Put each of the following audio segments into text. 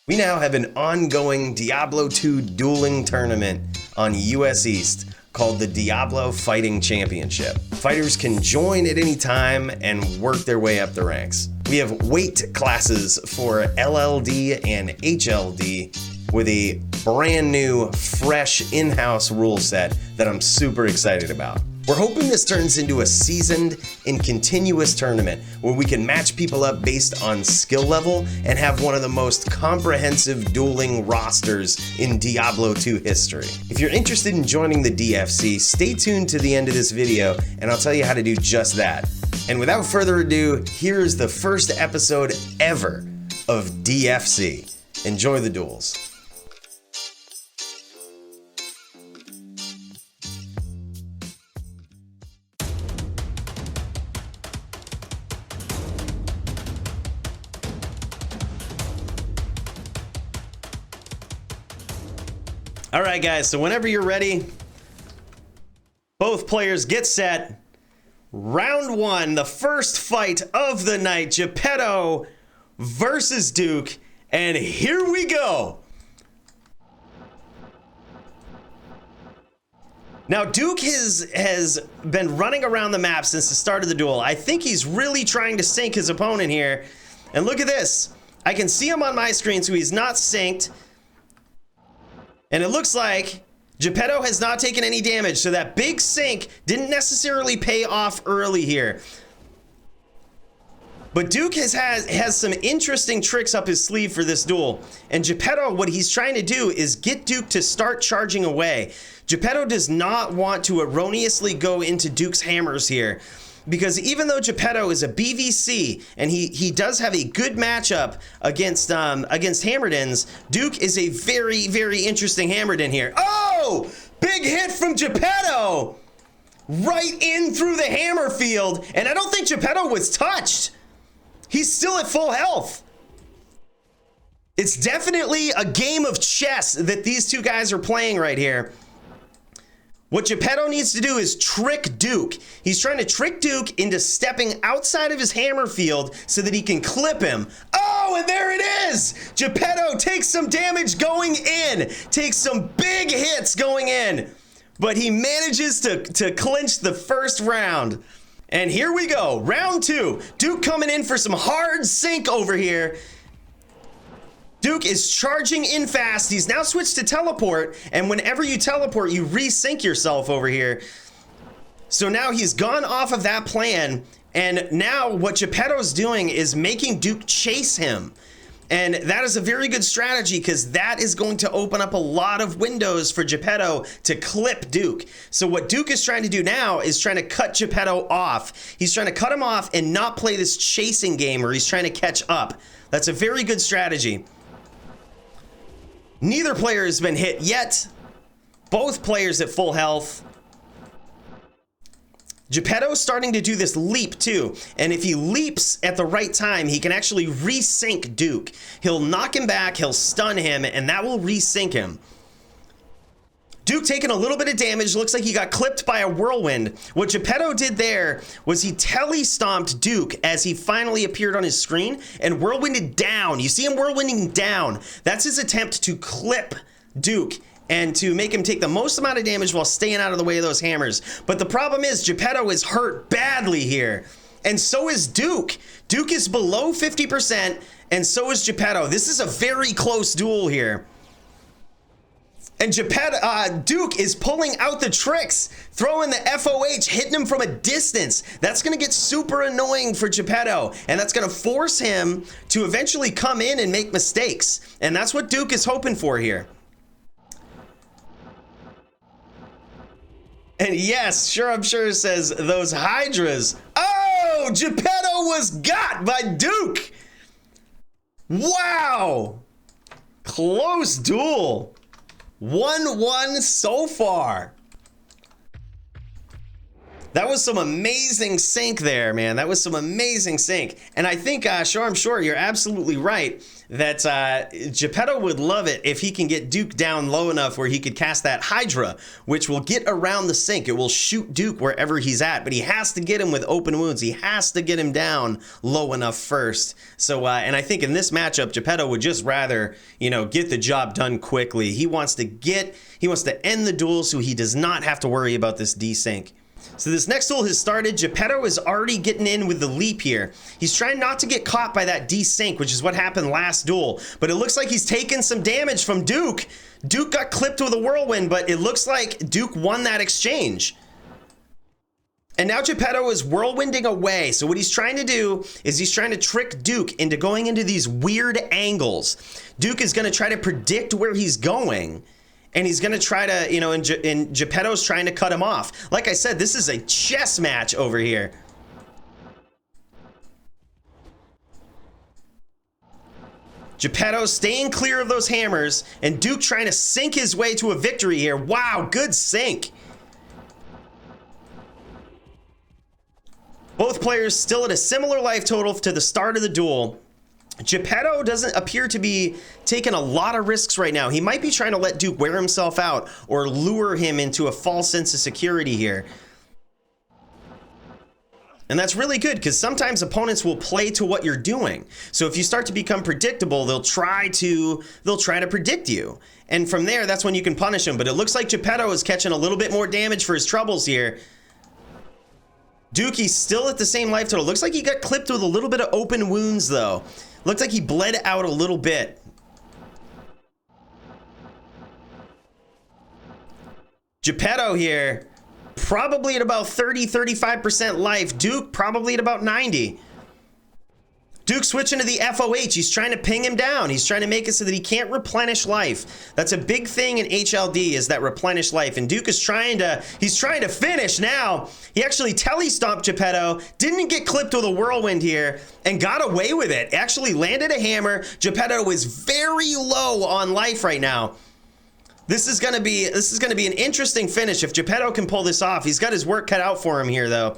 We now have an ongoing Diablo 2 dueling tournament on US East called the Diablo Fighting Championship. Fighters can join at any time and work their way up the ranks. We have weight classes for LLD and HLD with a brand new, fresh in-house rule set that I'm super excited about. We're hoping this turns into a seasoned and continuous tournament where we can match people up based on skill level and have one of the most comprehensive dueling rosters in Diablo 2 history. If you're interested in joining the DFC, stay tuned to the end of this video and I'll tell you how to do just that. And without further ado, here's the first episode ever of DFC. Enjoy the duels. All right, guys, so whenever you're ready, both players get set. Round one, the first fight of the night, Gepetto versus Duke, and here we go. Now, Duke has been running around the map since the start of the duel. I think he's really trying to sync his opponent here. And look at this. I can see him on my screen, so he's not synced. And it looks like Gepetto has not taken any damage, so that big sync didn't necessarily pay off early here. But Duke has some interesting tricks up his sleeve for this duel. And Gepetto, what he's trying to do is get Duke to start charging away. Gepetto does not want to erroneously go into Duke's hammers here. Because even though Gepetto is a BVC and he does have a good matchup against Hammerdins, Duke is a very, very interesting Hammerdin here. Oh! Big hit from Gepetto! Right in through the hammer field, and I don't think Gepetto was touched. He's still at full health. It's definitely a game of chess that these two guys are playing right here. What Gepetto needs to do is trick Duke. He's trying to trick Duke into stepping outside of his hammer field so that he can clip him. Oh, and there it is! Gepetto takes some damage going in, takes some big hits going in, but he manages to clinch the first round. And here we go, round two. Duke coming in for some hard sync over here. Duke is charging in fast. He's now switched to teleport, and whenever you teleport, you resync yourself over here. So now he's gone off of that plan, and now what Gepetto's doing is making Duke chase him. And that is a very good strategy because that is going to open up a lot of windows for Gepetto to clip Duke. So what Duke is trying to do now is trying to cut Gepetto off. He's trying to cut him off and not play this chasing game where he's trying to catch up. That's a very good strategy. Neither player has been hit yet. Both players at full health. Gepetto's starting to do this leap too. And if he leaps at the right time, he can actually resync Duke. He'll knock him back, he'll stun him, and that will resync him. Duke taking a little bit of damage. Looks like he got clipped by a whirlwind. What Gepetto did there was he tele-stomped Duke as he finally appeared on his screen and whirlwinded down. You see him whirlwinding down. That's his attempt to clip Duke and to make him take the most amount of damage while staying out of the way of those hammers. But the problem is Gepetto is hurt badly here. And so is Duke. Duke is below 50%, and so is Gepetto. This is a very close duel here. And Duke is pulling out the tricks, throwing the FOH, hitting him from a distance. That's going to get super annoying for Gepetto, and that's going to force him to eventually come in and make mistakes. And that's what Duke is hoping for here. And yes, sure, I'm sure it says those Hydras. Oh, Gepetto was got by Duke. Wow. Close duel. 1-1 so far. That was some amazing sync there, man. That was some amazing sync. And I think, I'm sure you're absolutely right that Gepetto would love it if he can get Duke down low enough where he could cast that Hydra, which will get around the sync. It will shoot Duke wherever he's at, but he has to get him with open wounds. He has to get him down low enough first. So, and I think in this matchup, Gepetto would just rather, get the job done quickly. He wants to end the duel so he does not have to worry about this desync. So this next duel has started. Gepetto is already getting in with the leap here. He's trying not to get caught by that desync, which is what happened last duel. But it looks like he's taken some damage from Duke. Duke got clipped with a whirlwind, but it looks like Duke won that exchange. And now Gepetto is whirlwinding away. So what he's trying to do is he's trying to trick Duke into going into these weird angles. Duke is going to try to predict where he's going. And he's going to try to, and Gepetto's trying to cut him off. Like I said, this is a chess match over here. Gepetto staying clear of those hammers, and Duke trying to sink his way to a victory here. Wow, good sink. Both players still at a similar life total to the start of the duel. Gepetto doesn't appear to be taking a lot of risks right now. He might be trying to let Duke wear himself out or lure him into a false sense of security here. And that's really good because sometimes opponents will play to what you're doing. So if you start to become predictable, they'll try to predict you. And from there, that's when you can punish them. But it looks like Gepetto is catching a little bit more damage for his troubles here. Dook-E still at the same life total. Looks like he got clipped with a little bit of open wounds though. Looks like he bled out a little bit. Gepetto here, probably at about 30-35% life. Duke probably at about 90. Duke switching to the FOH. He's trying to ping him down. He's trying to make it so that he can't replenish life. That's a big thing in HLD is that replenish life. And Duke is trying to finish now. He actually tele-stomped Gepetto, didn't get clipped with a whirlwind here, and got away with it. Actually landed a hammer. Gepetto is very low on life right now. This is gonna be an interesting finish if Gepetto can pull this off. He's got his work cut out for him here though.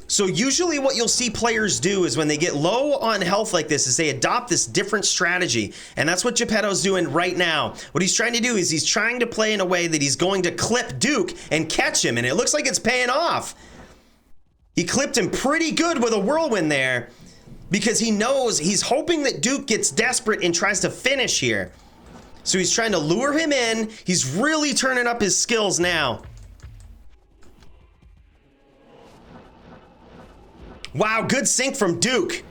So usually what you'll see players do is when they get low on health like this is they adopt this different strategy. And that's what Gepetto's doing right now. What he's trying to do is he's trying to play in a way that he's going to clip Duke and catch him. And it looks like it's paying off. He clipped him pretty good with a whirlwind there because he's hoping that Duke gets desperate and tries to finish here. So he's trying to lure him in. He's really turning up his skills now. Wow, good sync from Duke.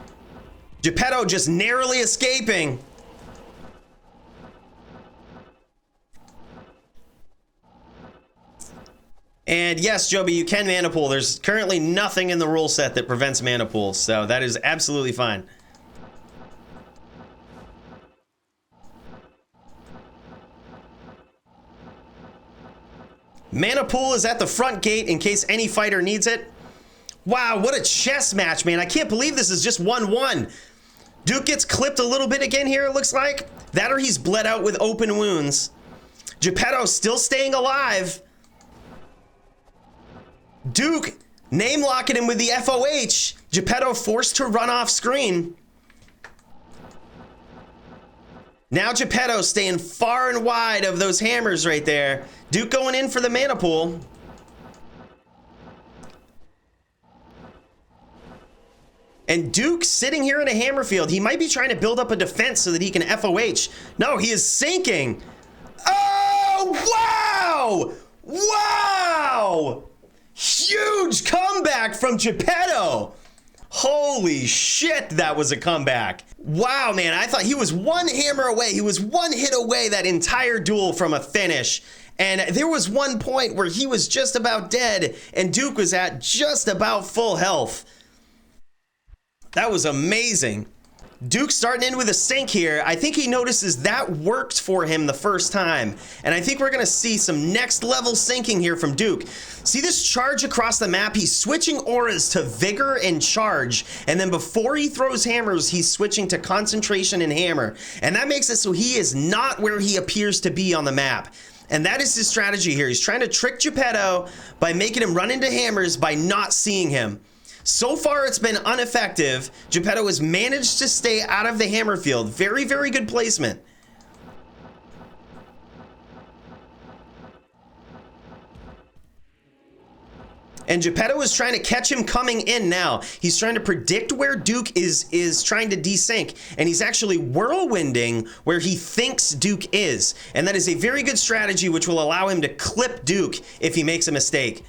Gepetto just narrowly escaping. And yes, Joby, you can mana pool. There's currently nothing in the rule set that prevents mana pools, so that is absolutely fine. Mana pool is at the front gate in case any fighter needs it. Wow, what a chess match, man. I can't believe this is just 1-1. Duke gets clipped a little bit again here, it looks like. That or he's bled out with open wounds. Gepetto still staying alive. Duke name locking him with the FOH. Gepetto forced to run off screen. Now Gepetto staying far and wide of those hammers right there. Duke going in for the mana pool. And Duke sitting here in a hammer field. He might be trying to build up a defense so that he can FOH. No, he is sinking. Oh, wow! Wow! Huge comeback from Gepetto. Holy shit, that was a comeback. Wow, man, I thought he was one hammer away. He was one hit away that entire duel from a finish. And there was one point where he was just about dead and Duke was at just about full health. That was amazing. Duke starting in with a sink here. I think he notices that worked for him the first time. And I think we're gonna see some next level sinking here from Duke. See this charge across the map? He's switching auras to vigor and charge. And then before he throws hammers, he's switching to concentration and hammer. And that makes it so he is not where he appears to be on the map. And that is his strategy here. He's trying to trick Gepetto by making him run into hammers by not seeing him. So far, it's been ineffective. Gepetto has managed to stay out of the hammer field. Very, very good placement. And Gepetto is trying to catch him coming in now. He's trying to predict where Duke is trying to desync, and he's actually whirlwinding where he thinks Duke is. And that is a very good strategy which will allow him to clip Duke if he makes a mistake.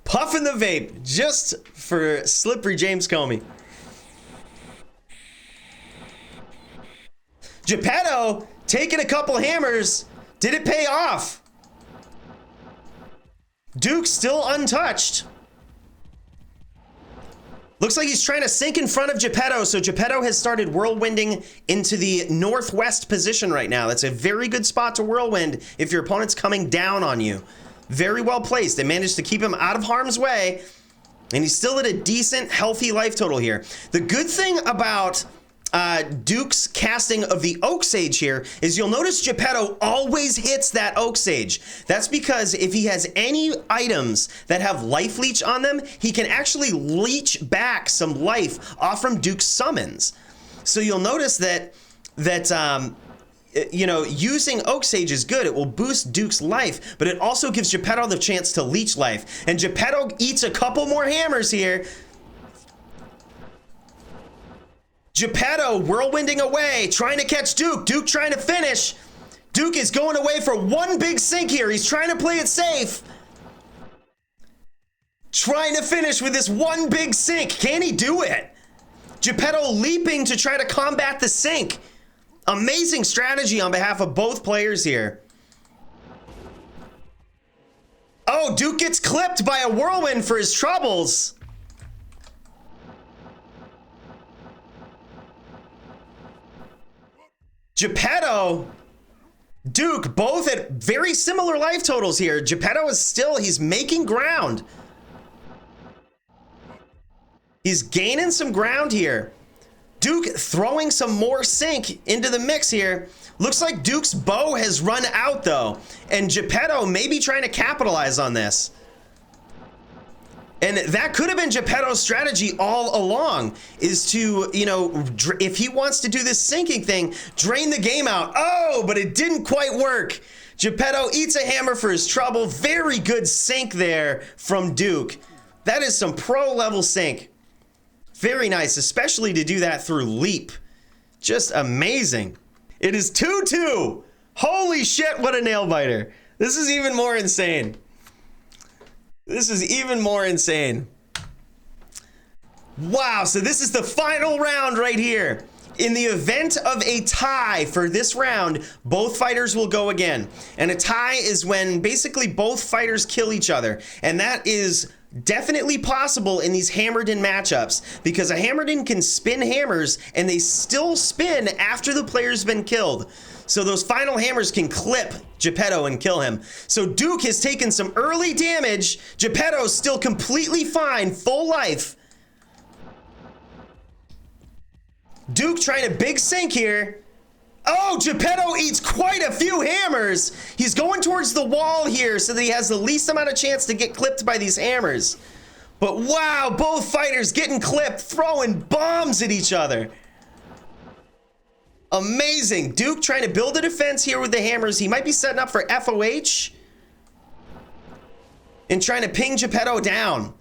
Puffing the vape just for slippery James Comey. Gepetto taking a couple hammers. Did it pay off? Duke still untouched. Looks like he's trying to sink in front of Gepetto, so Gepetto has started whirlwinding into the northwest position right now. That's a very good spot to whirlwind if your opponent's coming down on you. Very well placed. They managed to keep him out of harm's way, and he's still at a decent, healthy life total here. The good thing about Duke's casting of the Oak Sage here is you'll notice Gepetto always hits that Oak Sage. That's because if he has any items that have life leech on them, he can actually leech back some life off from Duke's summons. So you'll notice that you know, using Oak Sage is good. It will boost Duke's life, but it also gives Gepetto the chance to leech life. And Gepetto eats a couple more hammers here. Gepetto whirlwinding away, trying to catch Duke. Duke trying to finish. Duke is going away for one big sink here. He's trying to play it safe. Trying to finish with this one big sink. Can he do it? Gepetto leaping to try to combat the sink. Amazing strategy on behalf of both players here. Oh, Duke gets clipped by a whirlwind for his troubles. Gepetto, Duke, both at very similar life totals here. Gepetto is still, he's making ground. He's gaining some ground here. Duke throwing some more sync into the mix here. Looks like Duke's bow has run out though, and Gepetto may be trying to capitalize on this. And that could have been Gepetto's strategy all along, is to, you know, if he wants to do this sinking thing, drain the game out. Oh, but it didn't quite work. Gepetto eats a hammer for his trouble. Very good sync there from Duke. That is some pro level sync. Very nice, especially to do that through leap. Just amazing. It is 2-2. Holy shit, what a nail biter. This is even more insane. This is even more insane. Wow, so this is the final round right here. In the event of a tie for this round, both fighters will go again. And a tie is when basically both fighters kill each other. And that is definitely possible in these hammered-in matchups, because a hammered-in can spin hammers and they still spin after the player's been killed. So those final hammers can clip Gepetto and kill him. So Duke has taken some early damage. Gepetto's still completely fine, full life. Duke trying to big sink here. Oh, Gepetto eats quite a few hammers. He's going towards the wall here so that he has the least amount of chance to get clipped by these hammers. But wow, both fighters getting clipped, throwing bombs at each other. Amazing. Duke trying to build a defense here with the hammers. He might be setting up for FOH and trying to ping Gepetto down.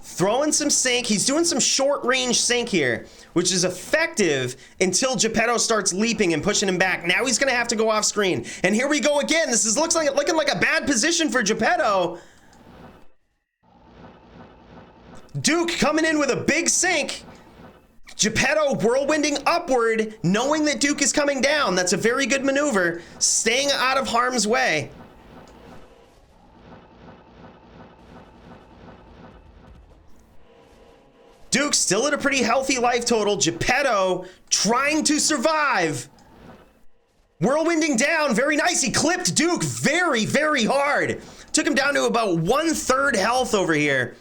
Throwing some sync. He's doing some short range sync here, which is effective until Gepetto starts leaping and pushing him back. Now he's going to have to go off screen. And here we go again. This is looking like a bad position for Gepetto. Duke coming in with a big sync. Gepetto whirlwinding upward, knowing that Duke is coming down. That's a very good maneuver, staying out of harm's way. Duke still at a pretty healthy life total. Gepetto trying to survive. Whirlwinding down, very nice. He clipped Duke very, very hard. Took him down to about 1/3 health over here.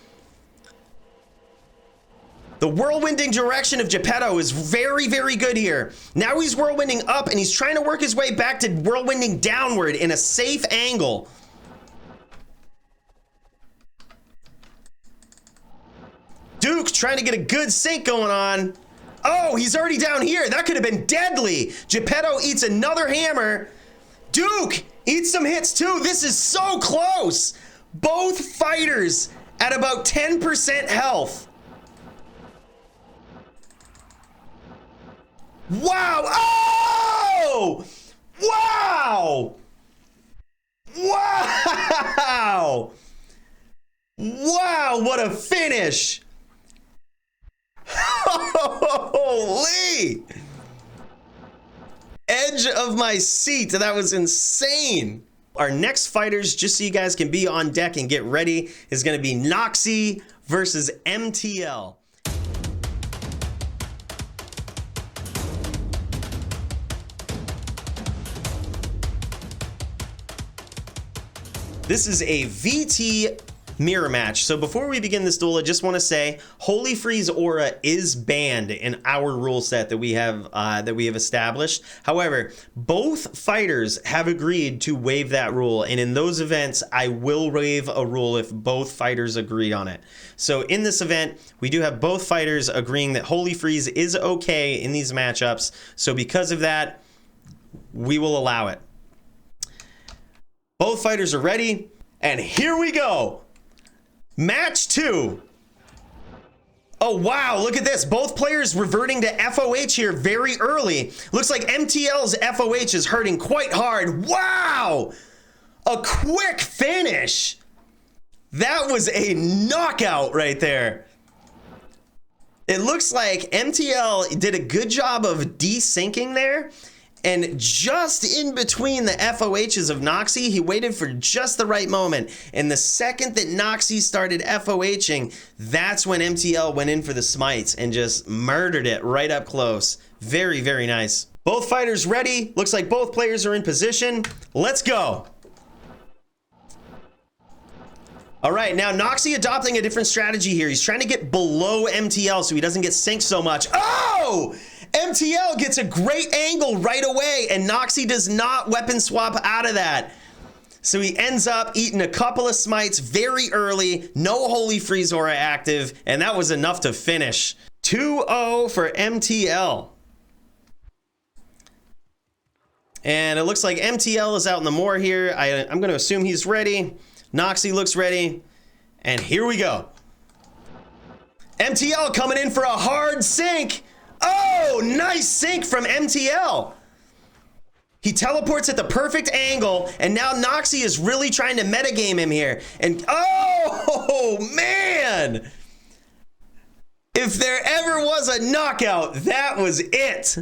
The whirlwinding direction of Gepetto is very, very good here. Now he's whirlwinding up and he's trying to work his way back to whirlwinding downward in a safe angle. Duke trying to get a good sync going on. Oh, he's already down here. That could have been deadly. Gepetto eats another hammer. Duke eats some hits too. This is so close. Both fighters at about 10% health. Wow. Oh! Wow! Wow! Wow, what a finish! Holy! Edge of my seat. That was insane. Our next fighters, just so you guys can be on deck and get ready, is going to be NOXI versus MTL. This is a VT mirror match. So before we begin this duel, I just want to say Holy Freeze Aura is banned in our rule set that we have established. However, both fighters have agreed to waive that rule, and in those events, I will waive a rule if both fighters agree on it. So in this event, we do have both fighters agreeing that Holy Freeze is okay in these matchups. So because of that, we will allow it. Both fighters are ready, and here we go. Match 2. Oh, wow, look at this. Both players reverting to FOH here very early. Looks like MTL's FOH is hurting quite hard. Wow! A quick finish. That was a knockout right there. It looks like MTL did a good job of desyncing there. And just in between the FOHs of NOXI, he waited for just the right moment. And the second that NOXI started FOHing, that's when MTL went in for the smites and just murdered it right up close. Very, very nice. Both fighters ready. Looks like both players are in position. Let's go. All right, now NOXI adopting a different strategy here. He's trying to get below MTL so he doesn't get synced so much. Oh! MTL gets a great angle right away, and NOXI does not weapon swap out of that. So he ends up eating a couple of smites very early, no Holy Freeze Aura active, and that was enough to finish. 2-0 for MTL. And it looks like MTL is out in the moor here. I'm going to assume he's ready. NOXI looks ready, and here we go. MTL coming in for a hard sync. Oh, nice sync from MTL. He teleports at the perfect angle, and now NOXI is really trying to metagame him here. And oh, man. If there ever was a knockout, that was it.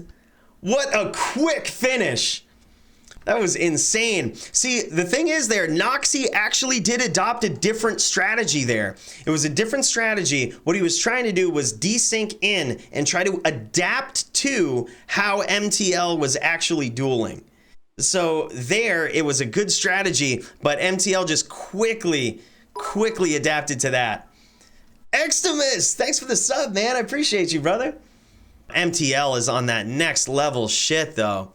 What a quick finish. That was insane. See, the thing is there, NOXI actually did adopt a different strategy there. It was a different strategy. What he was trying to do was desync in and try to adapt to how MTL was actually dueling. So there, it was a good strategy, but MTL just quickly adapted to that. Extimus, thanks for the sub, man. I appreciate you, brother. MTL is on that next level shit, though.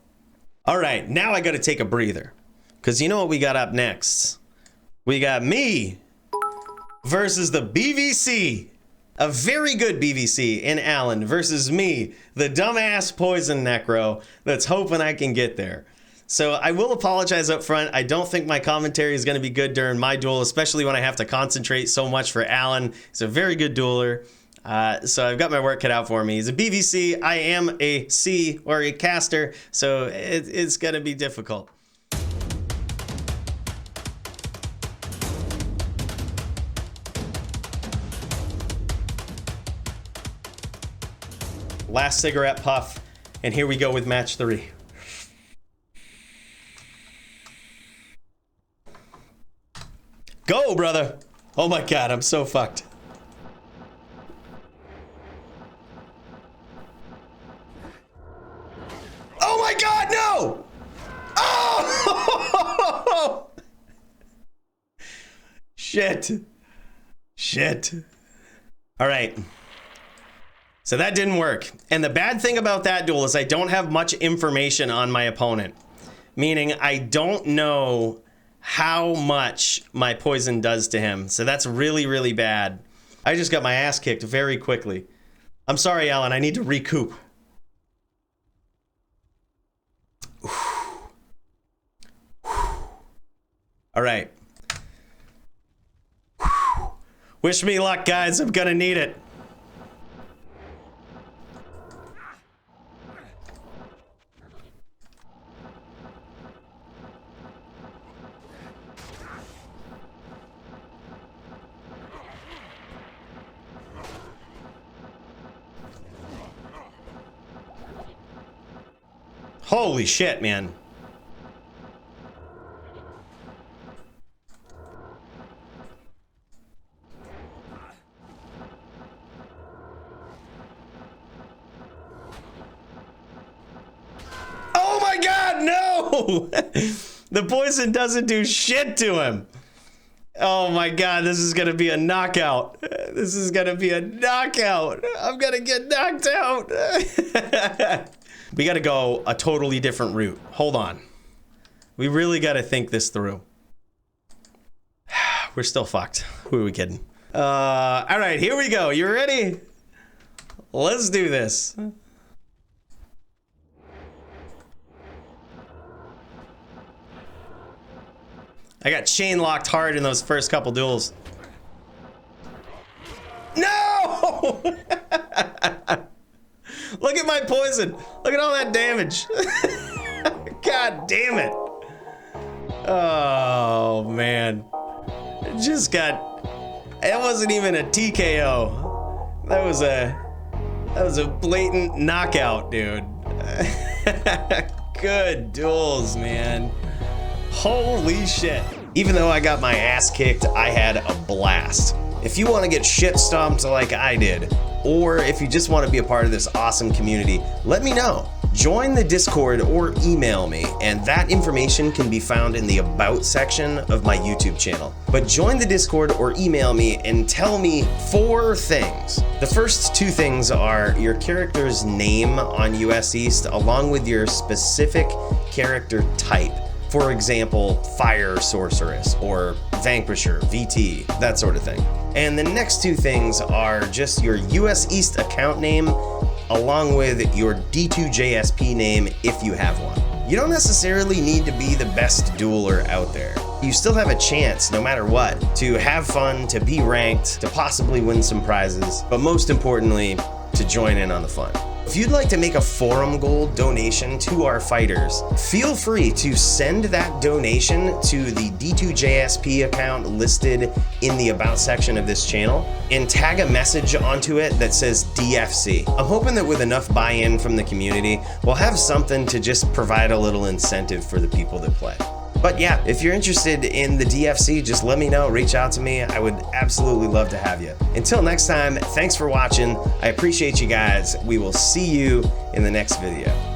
All right, now I got to take a breather, because you know what we got up next? We got me versus the BVC, a very good BVC in Allen versus me, the dumbass poison necro that's hoping I can get there. So I will apologize up front. I don't think my commentary is going to be good during my duel, especially when I have to concentrate so much for Allen. He's a very good dueler. So I've got my work cut out for me. He's a BVC. I am a C or a caster, so it's going to be difficult. Last cigarette puff, and here we go with match 3. Go, brother. Oh my God, I'm so fucked. Oh my God, no! Oh! Shit. Shit. All right. So that didn't work. And the bad thing about that duel is I don't have much information on my opponent. Meaning I don't know how much my poison does to him. So that's really, really bad. I just got my ass kicked very quickly. I'm sorry, Alan, I need to recoup. All right. Wish me luck, guys. I'm gonna need it. Holy shit, man. Oh my God, no! The poison doesn't do shit to him. Oh my God, this is gonna be a knockout. This is gonna be a knockout. I'm gonna get knocked out. We gotta go a totally different route. Hold on. We really gotta think this through. We're still fucked. Who are we kidding? All right, here we go. You ready? Let's do this. I got chain locked hard in those first couple duels. No! Look at my poison. Look at all that damage. God damn it. Oh, man. It just got... It wasn't even a TKO. That was a blatant knockout, dude. Good duels, man. Holy shit. Even though I got my ass kicked, I had a blast. If you want to get shit stomped like I did, or if you just want to be a part of this awesome community, let me know. Join the Discord or email me, and that information can be found in the About section of my YouTube channel. But join the Discord or email me and tell me 4 things. The first 2 things are your character's name on US East, along with your specific character type. For example, Fire Sorceress or Vanquisher, VT, that sort of thing. And the next 2 things are just your US East account name along with your D2JSP name if you have one. You don't necessarily need to be the best dueler out there. You still have a chance, no matter what, to have fun, to be ranked, to possibly win some prizes, but most importantly, to join in on the fun. If you'd like to make a Forum Gold donation to our fighters, feel free to send that donation to the D2JSP account listed in the About section of this channel and tag a message onto it that says DFC. I'm hoping that with enough buy-in from the community, we'll have something to just provide a little incentive for the people that play. But yeah, if you're interested in the DFC, just let me know, reach out to me. I would absolutely love to have you. Until next time, thanks for watching. I appreciate you guys. We will see you in the next video.